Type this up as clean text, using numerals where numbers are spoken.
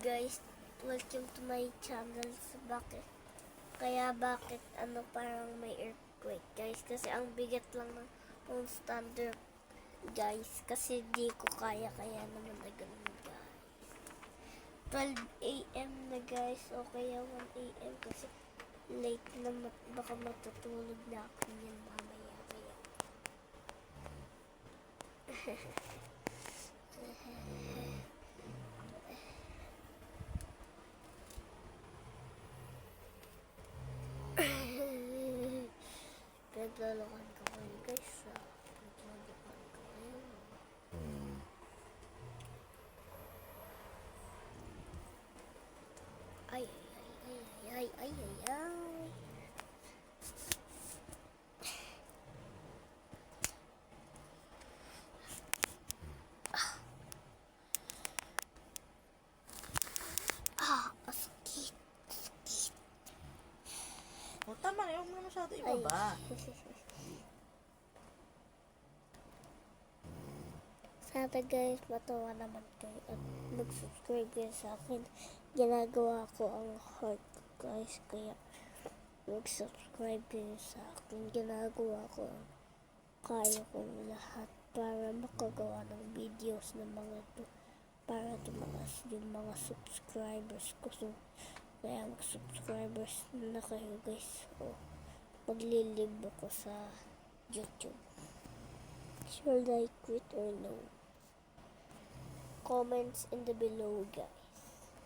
guys, welcome to my channel. So, bakit parang may earthquake guys? Kasi ang bigat lang ng phone standard guys. Kasi di ko kaya naman na ganun guys. 12 AM na guys, o kaya 1 AM kasi late na baka matutulog na ako yan mamaya kaya. Naglalakan ko ngayon guys. Naglalakan ko ngayon. Ay. Sakit. O, tama na. Huwag mo na masyado ibaba. Sana guys, matawa naman kayo at mag-subscribe kayo sa akin. Ginagawa ko ang heart ko guys, kaya mag-subscribe kayo sa akin. Ginagawa ko ang kaya kong lahat para makagawa ng videos ng mga to para tumaas yung mga subscribers ko. So, kaya mag-subscribers na kayo guys. O, maglilive ako sa YouTube. Should I quit or no? Comments in the below guys.